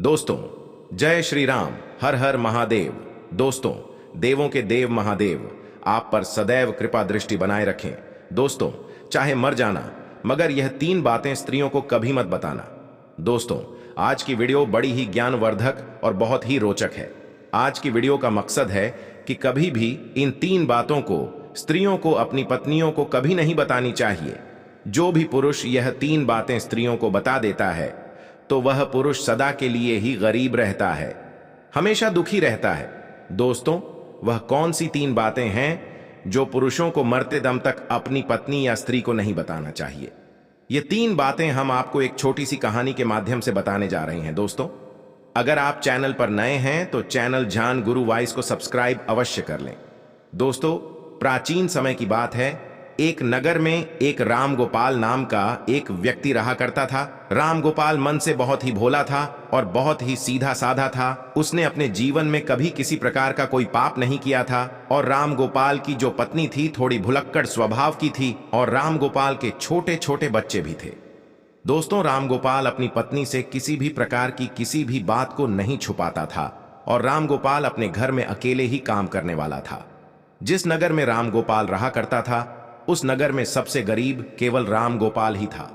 दोस्तों, जय श्री राम, हर हर महादेव। दोस्तों, देवों के देव महादेव आप पर सदैव कृपा दृष्टि बनाए रखें। दोस्तों, चाहे मर जाना, मगर यह 3 बातें स्त्रियों को कभी मत बताना। दोस्तों, आज की वीडियो बड़ी ही ज्ञानवर्धक और बहुत ही रोचक है। आज की वीडियो का मकसद है कि कभी भी इन 3 बातों को स्त्रियों को अपनी पत्नियों को कभी नहीं बतानी चाहिए। जो भी पुरुष यह 3 बातें स्त्रियों को बता देता है तो वह पुरुष सदा के लिए ही गरीब रहता है, हमेशा दुखी रहता है। दोस्तों, वह कौन सी 3 बातें हैं जो पुरुषों को मरते दम तक अपनी पत्नी या स्त्री को नहीं बताना चाहिए? ये 3 बातें हम आपको एक छोटी सी कहानी के माध्यम से बताने जा रहे हैं। दोस्तों, अगर आप चैनल पर नए हैं तो चैनल ज्ञान गुरु वॉइस को सब्सक्राइब अवश्य कर लें। दोस्तों, प्राचीन समय की बात है। एक नगर में एक राम गोपाल नाम का एक व्यक्ति रहा करता था। राम गोपाल मन से बहुत ही भोला था और बहुत ही सीधा साधा था। उसने अपने जीवन में कभी किसी प्रकार का कोई पाप नहीं किया था और राम गोपाल की जो पत्नी थी थोड़ी भुलक्कड़ स्वभाव की थी और राम गोपाल के छोटे छोटे बच्चे भी थे। दोस्तों, राम गोपाल अपनी पत्नी से किसी भी प्रकार की किसी भी बात को नहीं छुपाता था और राम गोपाल अपने घर में अकेले ही काम करने वाला था। जिस नगर में राम गोपाल रहा करता था उस नगर में सबसे गरीब केवल राम गोपाल ही था।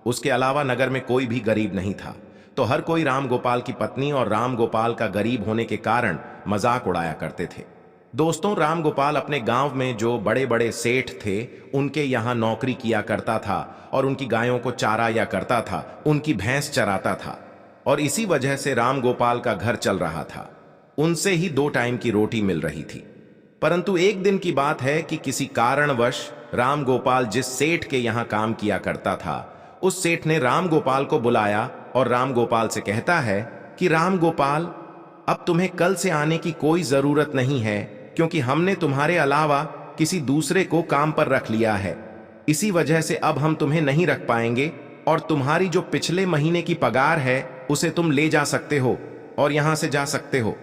उसके अलावा नगर में कोई भी गरीब नहीं था। तो हर कोई राम गोपाल की पत्नी और राम गोपाल का गरीब होने के कारण मजाक उड़ाया करते थे। दोस्तों, राम गोपाल अपने गांव में जो बड़े बड़े सेठ थे उनके यहाँ नौकरी किया करता था और उनकी गायों को चारा या करता था, उनकी भैंस चराता था और इसी वजह से राम गोपाल का घर चल रहा था। उनसे ही 2 टाइम की रोटी मिल रही थी। परंतु एक दिन की बात है कि किसी कारणवश राम गोपाल जिस सेठ के यहाँ काम किया करता था उस सेठ ने राम गोपाल को बुलाया और राम गोपाल से कहता है कि राम गोपाल, अब तुम्हें कल से आने की कोई जरूरत नहीं है क्योंकि हमने तुम्हारे अलावा किसी दूसरे को काम पर रख लिया है। इसी वजह से अब हम तुम्हें नहीं रख पाएंगे और तुम्हारी जो पिछले महीने की पगार है उसे तुम ले जा सकते हो और यहां से जा सकते हो।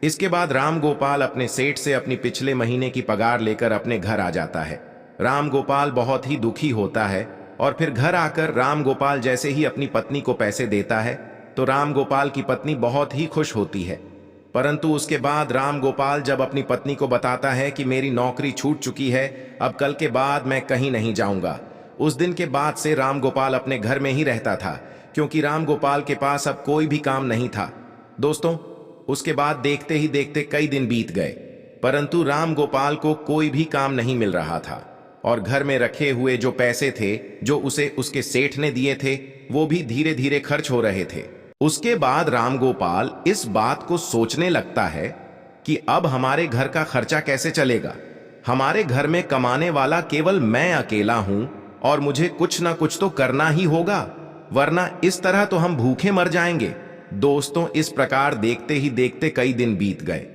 इसके बाद राम गोपाल अपने सेठ से अपनी पिछले महीने की पगार लेकर अपने घर आ जाता है। राम गोपाल बहुत ही दुखी होता है और फिर घर आकर राम गोपाल जैसे ही अपनी पत्नी को पैसे देता है तो राम गोपाल की पत्नी बहुत ही खुश होती है। परंतु उसके बाद राम गोपाल जब अपनी पत्नी को बताता है कि मेरी नौकरी छूट चुकी है, अब कल के बाद मैं कहीं नहीं जाऊंगा, उस दिन के बाद से राम गोपाल अपने घर में ही रहता था क्योंकि राम गोपाल के पास अब कोई भी काम नहीं था। दोस्तों, उसके बाद देखते ही देखते कई दिन बीत गए परंतु राम गोपाल को कोई भी काम नहीं मिल रहा था और घर में रखे हुए जो पैसे थे जो उसे उसके सेठ ने दिए थे वो भी धीरे धीरे खर्च हो रहे थे। उसके बाद राम गोपाल इस बात को सोचने लगता है कि अब हमारे घर का खर्चा कैसे चलेगा। हमारे घर में कमाने वाला केवल मैं अकेला हूं और मुझे कुछ ना कुछ तो करना ही होगा, वरना इस तरह तो हम भूखे मर जाएंगे। दोस्तों, इस प्रकार देखते ही देखते कई दिन बीत गए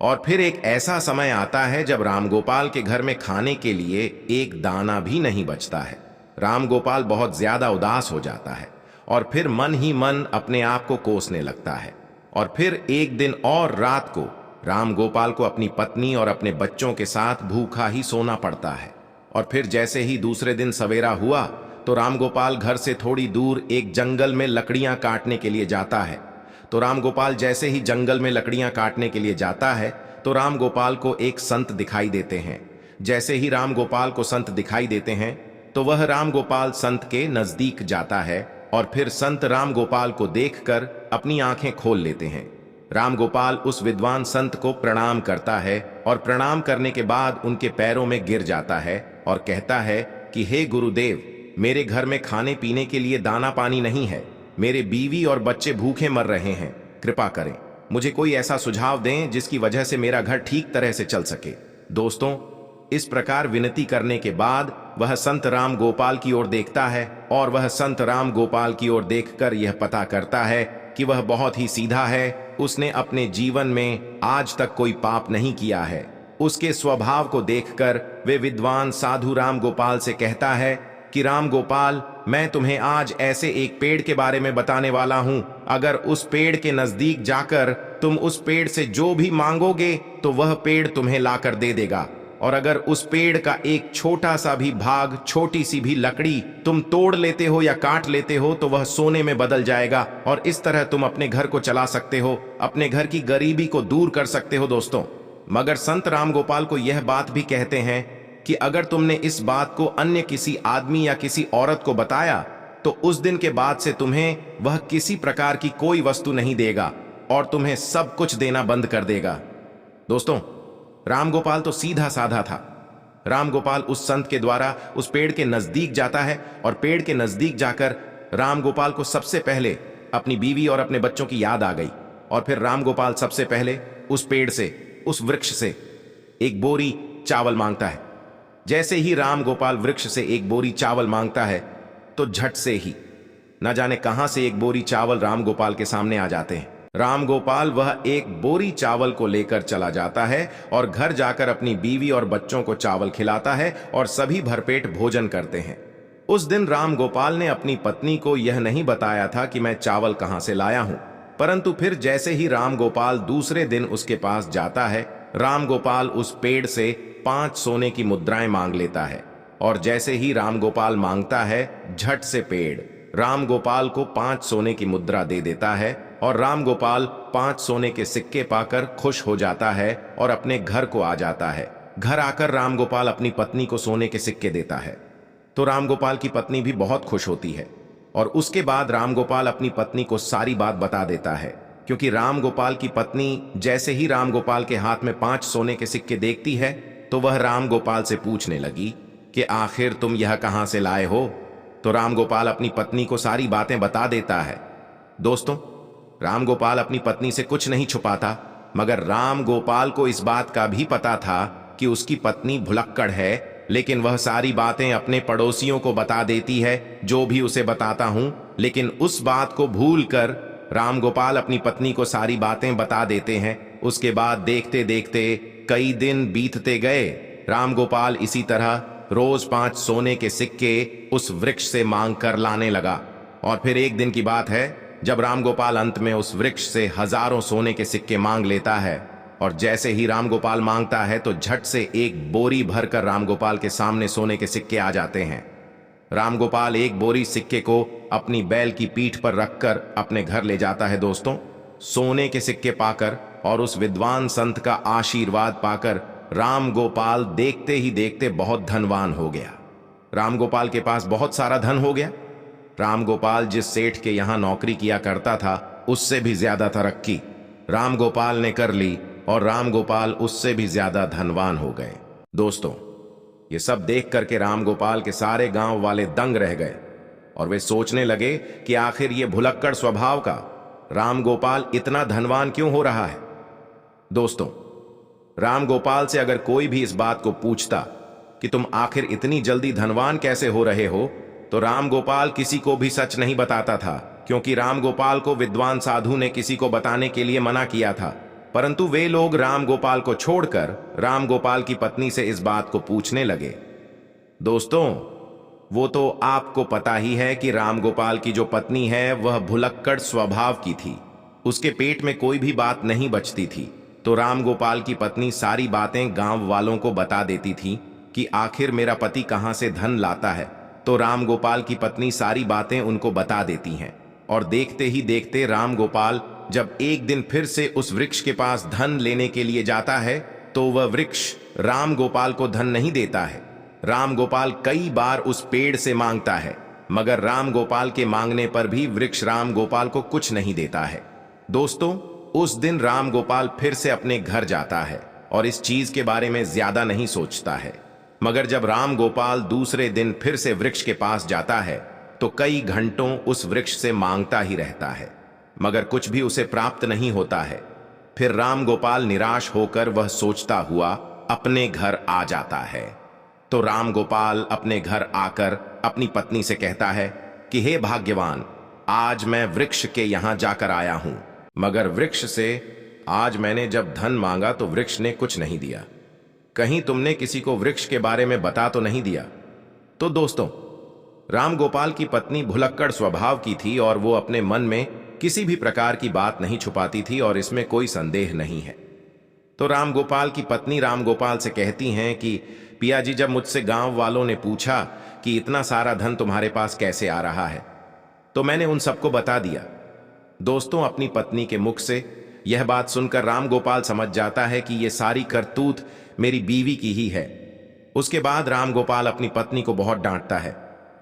और फिर एक ऐसा समय आता है जब राम गोपाल के घर में खाने के लिए एक दाना भी नहीं बचता है। राम गोपाल बहुत ज्यादा उदास हो जाता है और फिर मन ही मन अपने आप को कोसने लगता है। और फिर एक दिन और रात को राम गोपाल को अपनी पत्नी और अपने बच्चों के साथ भूखा ही सोना पड़ता है। और फिर जैसे ही दूसरे दिन सवेरा हुआ तो राम गोपाल घर से थोड़ी दूर एक जंगल में लकड़ियां काटने के लिए जाता है। तो राम गोपाल जैसे ही जंगल में लकड़ियां काटने के लिए जाता है तो राम गोपाल को एक संत दिखाई देते हैं। जैसे ही राम गोपाल को संत दिखाई देते हैं तो वह राम गोपाल संत के नजदीक जाता है और फिर संत राम गोपाल को देखकर अपनी आंखें खोल लेते हैं। राम गोपाल उस विद्वान संत को प्रणाम करता है और प्रणाम करने के बाद उनके पैरों में गिर जाता है और कहता है कि हे गुरुदेव, मेरे घर में खाने पीने के लिए दाना पानी नहीं है, मेरे बीवी और बच्चे भूखे मर रहे हैं, कृपा करें मुझे कोई ऐसा सुझाव दें जिसकी वजह से मेरा घर ठीक तरह से चल सके। दोस्तों, इस प्रकार विनती करने के बाद वह संत राम गोपाल की ओर देखता है और वह संत राम गोपाल की ओर देखकर यह पता करता है कि वह बहुत ही सीधा है। उसने अपने जीवन में आज तक कोई पाप नहीं किया है। उसके स्वभाव को देखकर वे विद्वान साधु राम गोपाल से कहता है कि राम गोपाल, मैं तुम्हें आज ऐसे एक पेड़ के बारे में बताने वाला हूं, अगर उस पेड़ के नजदीक जाकर तुम उस पेड़ से जो भी मांगोगे तो वह पेड़ तुम्हें लाकर दे देगा। और अगर उस पेड़ का एक छोटा सा भी भाग, छोटी सी भी लकड़ी तुम तोड़ लेते हो या काट लेते हो तो वह सोने में बदल जाएगा, और इस तरह तुम अपने घर को चला सकते हो, अपने घर की गरीबी को दूर कर सकते हो दोस्तों। मगर संत राम गोपाल को यह बात भी कहते हैं कि अगर तुमने इस बात को अन्य किसी आदमी या किसी औरत को बताया तो उस दिन के बाद से तुम्हें वह किसी प्रकार की कोई वस्तु नहीं देगा और तुम्हें सब कुछ देना बंद कर देगा। दोस्तों, राम गोपाल तो सीधा साधा था। राम गोपाल उस संत के द्वारा उस पेड़ के नजदीक जाता है और पेड़ के नजदीक जाकर राम गोपाल को सबसे पहले अपनी बीवी और अपने बच्चों की याद आ गई, और फिर राम गोपाल सबसे पहले उस पेड़ से, उस वृक्ष से एक बोरी चावल मांगता है। जैसे ही राम गोपाल वृक्ष से एक बोरी चावल मांगता है तो झट से ही न जाने कहां से एक बोरी चावल राम गोपाल के सामने आ जाते हैं। राम गोपाल वह एक बोरी चावल को लेकर चला जाता है और घर जाकर अपनी बीवी और बच्चों को चावल खिलाता है और सभी भरपेट भोजन करते हैं। उस दिन राम गोपाल ने अपनी पत्नी को यह नहीं बताया था कि मैं चावल कहां से लाया हूं, परंतु फिर जैसे ही राम गोपाल दूसरे दिन उसके पास जाता है, राम गोपाल उस पेड़ से 5 सोने की मुद्राएं मांग लेता है, और जैसे ही राम गोपाल मांगता है, झट से पेड़ राम गोपाल को 5 सोने की मुद्रा दे देता है और राम गोपाल 5 सोने के सिक्के पाकर खुश हो जाता है और अपने घर को आ जाता है। घर आकर राम गोपाल अपनी पत्नी को सोने के सिक्के देता है तो राम गोपाल की पत्नी भी बहुत खुश होती है, और उसके बाद राम गोपाल अपनी पत्नी को सारी बात बता देता है, क्योंकि राम गोपाल की पत्नी जैसे ही राम गोपाल के हाथ में 5 सोने के सिक्के देखती है तो वह राम गोपाल से पूछने लगी कि आखिर तुम यह कहां से लाए हो। तो राम गोपाल अपनी पत्नी को सारी बातें बता देता है। दोस्तों, राम गोपाल अपनी पत्नी से कुछ नहीं छुपाता, मगर राम गोपाल को इस बात का भी पता था कि उसकी पत्नी भुलक्कड़ है, लेकिन वह सारी बातें अपने पड़ोसियों को बता देती है, जो भी उसे बताता हूं। लेकिन उस बात को भूलकर राम गोपाल अपनी पत्नी को सारी बातें बता देते हैं। उसके बाद देखते देखते कई दिन बीतते गए। राम गोपाल इसी तरह रोज 5 सोने के सिक्के उस वृक्ष से मांग कर लाने लगा, और फिर एक दिन की बात है जब राम गोपाल अंत में उस वृक्ष से हजारों सोने के सिक्के मांग लेता है, और जैसे ही राम गोपाल मांगता है तो झट से एक बोरी भरकर राम गोपाल के सामने सोने के सिक्के आ जाते हैं। राम गोपाल एक बोरी सिक्के को अपनी बैल की पीठ पर रखकर अपने घर ले जाता है। दोस्तों, सोने के सिक्के पाकर और उस विद्वान संत का आशीर्वाद पाकर राम गोपाल देखते ही देखते बहुत धनवान हो गया। राम गोपाल के पास बहुत सारा धन हो गया। राम गोपाल जिस सेठ के यहां नौकरी किया करता था उससे भी ज्यादा तरक्की राम गोपाल ने कर ली, और राम गोपाल उससे भी ज्यादा धनवान हो गए। दोस्तों, ये सब देख करके राम गोपाल के सारे गांव वाले दंग रह गए, और वे सोचने लगे कि आखिर ये भुलक्कड़ स्वभाव का राम गोपाल इतना धनवान क्यों हो रहा है। दोस्तों, राम गोपाल से अगर कोई भी इस बात को पूछता कि तुम आखिर इतनी जल्दी धनवान कैसे हो रहे हो, तो राम गोपाल किसी को भी सच नहीं बताता था, क्योंकि राम गोपाल को विद्वान साधु ने किसी को बताने के लिए मना किया था। परंतु वे लोग राम गोपाल को छोड़कर राम गोपाल की पत्नी से इस बात को पूछने लगे। दोस्तों, वो तो आपको पता ही है कि राम गोपाल की जो पत्नी है वह भुलक्कड़ स्वभाव की थी। उसके पेट में कोई भी बात नहीं बचती थी, तो राम गोपाल की पत्नी सारी बातें गांव वालों को बता देती थी कि आखिर मेरा पति कहां से धन लाता है। तो राम गोपाल की पत्नी सारी बातें उनको बता देती हैं, और देखते ही देखते राम गोपाल जब एक दिन फिर से उस वृक्ष के पास धन लेने के लिए जाता है तो वह वृक्ष राम गोपाल को धन नहीं देता है। राम गोपाल कई बार उस पेड़ से मांगता है, मगर राम गोपाल के मांगने पर भी वृक्ष राम गोपाल को कुछ नहीं देता है। दोस्तों, उस दिन राम गोपाल फिर से अपने घर जाता है और इस चीज के बारे में ज्यादा नहीं सोचता है, मगर जब राम गोपाल दूसरे दिन फिर से वृक्ष के पास जाता है तो कई घंटों उस वृक्ष से मांगता ही रहता है, मगर कुछ भी उसे प्राप्त नहीं होता है। फिर राम गोपाल निराश होकर वह सोचता हुआ अपने घर आ जाता है। तो राम गोपाल अपने घर आकर अपनी पत्नी से कहता है कि हे भाग्यवान, आज मैं वृक्ष के यहां जाकर आया हूं, मगर वृक्ष से आज मैंने जब धन मांगा तो वृक्ष ने कुछ नहीं दिया। कहीं तुमने किसी को वृक्ष के बारे में बता तो नहीं दिया। तो दोस्तों, राम गोपाल की पत्नी भुलक्कड़ स्वभाव की थी और वो अपने मन में किसी भी प्रकार की बात नहीं छुपाती थी, और इसमें कोई संदेह नहीं है। तो राम गोपाल की पत्नी राम गोपाल से कहती हैं कि पिया जी, जब मुझसे गांव वालों ने पूछा कि इतना सारा धन तुम्हारे पास कैसे आ रहा है, तो मैंने उन सबको बता दिया। दोस्तों, अपनी पत्नी के मुख से यह बात सुनकर राम गोपाल समझ जाता है कि यह सारी करतूत मेरी बीवी की ही है। उसके बाद राम गोपाल अपनी पत्नी को बहुत डांटता है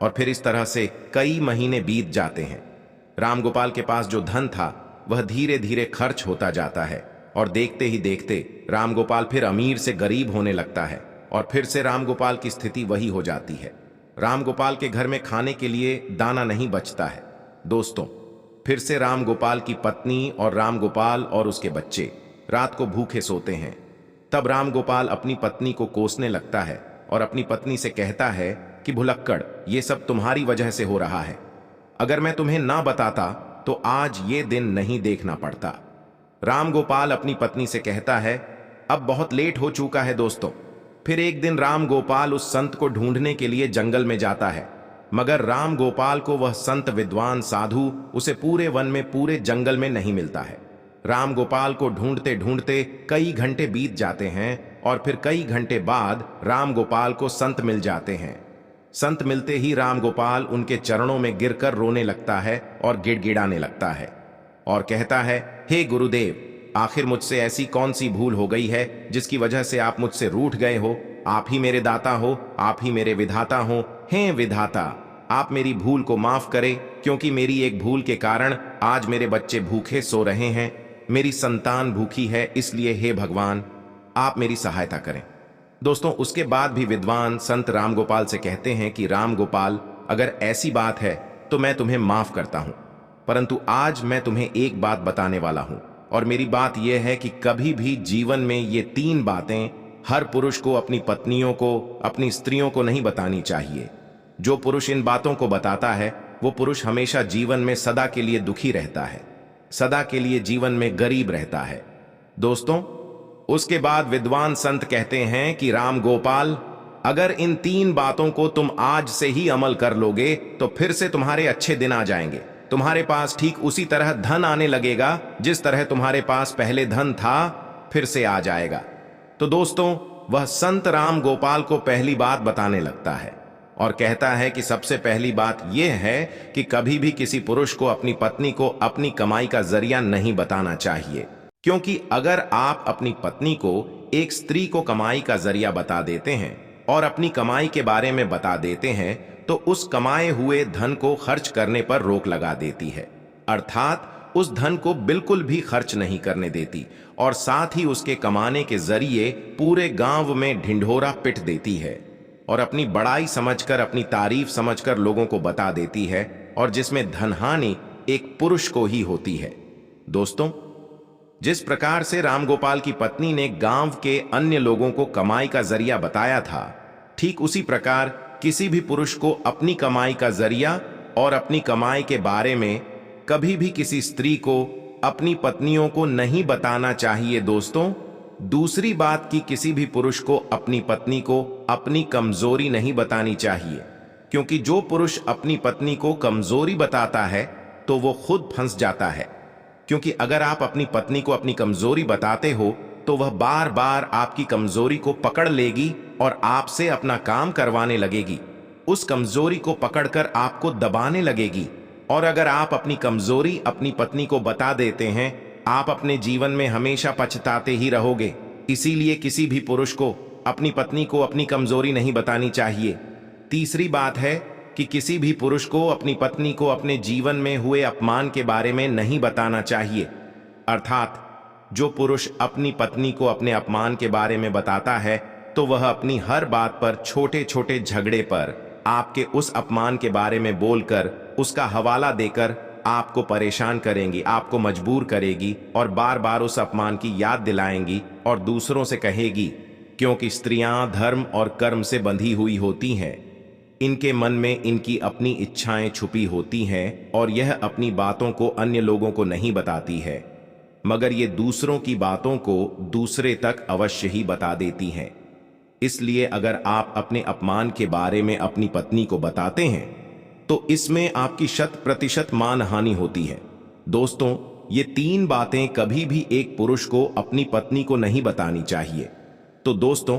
और फिर इस तरह से कई महीने बीत जाते हैं। राम गोपाल के पास जो धन था वह धीरे धीरे खर्च होता जाता है और देखते ही देखते राम गोपाल फिर अमीर से गरीब होने लगता है और फिर से राम गोपाल की स्थिति वही हो जाती है। राम गोपाल के घर में खाने के लिए दाना नहीं बचता है। दोस्तों, फिर से राम गोपाल की पत्नी और राम गोपाल और उसके बच्चे रात को भूखे सोते हैं। तब राम गोपाल अपनी पत्नी को कोसने लगता है और अपनी पत्नी से कहता है कि भुलक्कड़, ये सब तुम्हारी वजह से हो रहा है। अगर मैं तुम्हें ना बताता तो आज ये दिन नहीं देखना पड़ता। राम गोपाल अपनी पत्नी से कहता है, अब बहुत लेट हो चुका है। दोस्तों, फिर एक दिन राम गोपाल उस संत को ढूंढने के लिए जंगल में जाता है, मगर राम गोपाल को वह संत विद्वान साधु उसे पूरे वन में पूरे जंगल में नहीं मिलता है। राम गोपाल को ढूंढते ढूंढते कई घंटे बीत जाते हैं और फिर कई घंटे बाद राम गोपाल को संत मिल जाते हैं। संत मिलते ही राम गोपाल उनके चरणों में गिरकर रोने लगता है और गिड़गिड़ाने लगता है और कहता है, हे गुरुदेव, आखिर मुझसे ऐसी कौन सी भूल हो गई है जिसकी वजह से आप मुझसे रूठ गए हो। आप ही मेरे दाता हो, आप ही मेरे विधाता हो। हे विधाता, आप मेरी भूल को माफ करें, क्योंकि मेरी एक भूल के कारण आज मेरे बच्चे भूखे सो रहे हैं, मेरी संतान भूखी है, इसलिए हे भगवान, आप मेरी सहायता करें। दोस्तों, उसके बाद भी विद्वान संत राम गोपाल से कहते हैं कि राम गोपाल, अगर ऐसी बात है तो मैं तुम्हें माफ करता हूं, परंतु आज मैं तुम्हें एक बात बताने वाला हूं और मेरी बात यह है कि कभी भी जीवन में ये 3 बातें हर पुरुष को अपनी पत्नियों को, अपनी स्त्रियों को नहीं बतानी चाहिए। जो पुरुष इन बातों को बताता है वो पुरुष हमेशा जीवन में सदा के लिए दुखी रहता है, सदा के लिए जीवन में गरीब रहता है। दोस्तों, उसके बाद विद्वान संत कहते हैं कि राम गोपाल, अगर इन 3 बातों को तुम आज से ही अमल कर लोगे तो फिर से तुम्हारे अच्छे दिन आ जाएंगे। तुम्हारे पास ठीक उसी तरह धन आने लगेगा जिस तरह तुम्हारे पास पहले धन था, फिर से आ जाएगा। तो दोस्तों, वह संत राम गोपाल को पहली बात बताने लगता है और कहता है कि सबसे पहली बात यह है कि कभी भी किसी पुरुष को अपनी पत्नी को अपनी कमाई का जरिया नहीं बताना चाहिए, क्योंकि अगर आप अपनी पत्नी को एक स्त्री को कमाई का जरिया बता देते हैं और अपनी कमाई के बारे में बता देते हैं तो उस कमाए हुए धन को खर्च करने पर रोक लगा देती है, अर्थात उस धन को बिल्कुल भी खर्च नहीं करने देती और साथ ही उसके कमाने के जरिए पूरे गांव में ढिंढोरा पिट देती है और अपनी बड़ाई समझकर, अपनी तारीफ समझकर लोगों को बता देती है, और जिसमें धनहानि एक पुरुष को ही होती है। दोस्तों, जिस प्रकार से राम गोपाल की पत्नी ने गांव के अन्य लोगों को कमाई का जरिया बताया था, ठीक उसी प्रकार किसी भी पुरुष को अपनी कमाई का जरिया और अपनी कमाई के बारे में कभी भी किसी स्त्री को, अपनी पत्नियों को नहीं बताना चाहिए। दोस्तों, दूसरी बात कि किसी भी पुरुष को अपनी पत्नी को अपनी कमजोरी नहीं बतानी चाहिए, क्योंकि जो पुरुष अपनी पत्नी को कमजोरी बताता है तो वो खुद फंस जाता है, क्योंकि अगर आप अपनी पत्नी को अपनी कमजोरी बताते हो तो वह बार बार आपकी कमजोरी को पकड़ लेगी और आपसे अपना काम करवाने लगेगी, उस कमजोरी को पकड़कर आपको दबाने लगेगी। और अगर आप अपनी कमजोरी अपनी पत्नी को बता देते हैं, आप अपने जीवन में हमेशा पछताते ही रहोगे। इसीलिए किसी भी पुरुष को अपनी पत्नी को अपनी कमजोरी नहीं बतानी चाहिए। तीसरी बात है कि किसी भी पुरुष को अपनी पत्नी को अपने जीवन में हुए अपमान के बारे में नहीं बताना चाहिए, अर्थात जो पुरुष अपनी पत्नी को अपने अपमान के बारे में बताता है तो वह अपनी हर बात पर, छोटे छोटे झगड़े पर आपके उस अपमान के बारे में बोलकर, उसका हवाला देकर आपको परेशान करेंगी, आपको मजबूर करेगी और बार बार उस अपमान की याद दिलाएंगी और दूसरों से कहेगी, क्योंकि स्त्रियां धर्म और कर्म से बंधी हुई होती हैं, इनके मन में इनकी अपनी इच्छाएं छुपी होती हैं और यह अपनी बातों को अन्य लोगों को नहीं बताती है, मगर ये दूसरों की बातों को दूसरे तक अवश्य ही बता देती हैं। इसलिए अगर आप अपने अपमान के बारे में अपनी पत्नी को बताते हैं तो इसमें आपकी 100% मानहानि होती है। दोस्तों, ये तीन बातें कभी भी एक पुरुष को अपनी पत्नी को नहीं बतानी चाहिए। तो दोस्तों,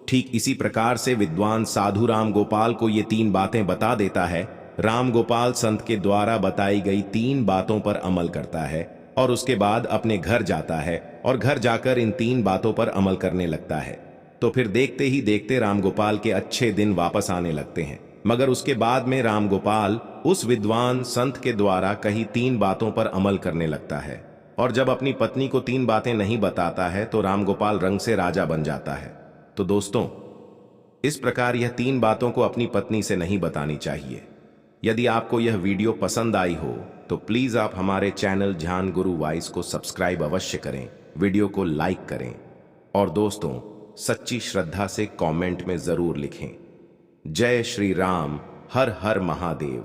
ठीक इसी प्रकार से विद्वान साधु राम गोपाल को ये तीन बातें बता देता है। राम गोपाल संत के द्वारा बताई गई तीन बातों पर अमल करता है और उसके बाद अपने घर जाता है और घर जाकर इन तीन बातों पर अमल करने लगता है। तो फिर देखते ही देखते राम गोपाल के अच्छे दिन वापस आने लगते हैं। मगर उसके बाद में राम गोपाल उस विद्वान संत के द्वारा कही तीन बातों पर अमल करने लगता है और जब अपनी पत्नी को तीन बातें नहीं बताता है तो राम गोपाल रंग से राजा बन जाता है। तो दोस्तों, इस प्रकार यह तीन बातों को अपनी पत्नी से नहीं बतानी चाहिए। यदि आपको यह वीडियो पसंद आई हो तो प्लीज आप हमारे चैनल ध्यान गुरु वॉइस को सब्सक्राइब अवश्य करें, वीडियो को लाइक करें और दोस्तों सच्ची श्रद्धा से कमेंट में जरूर लिखें। जय श्री राम, हर हर महादेव।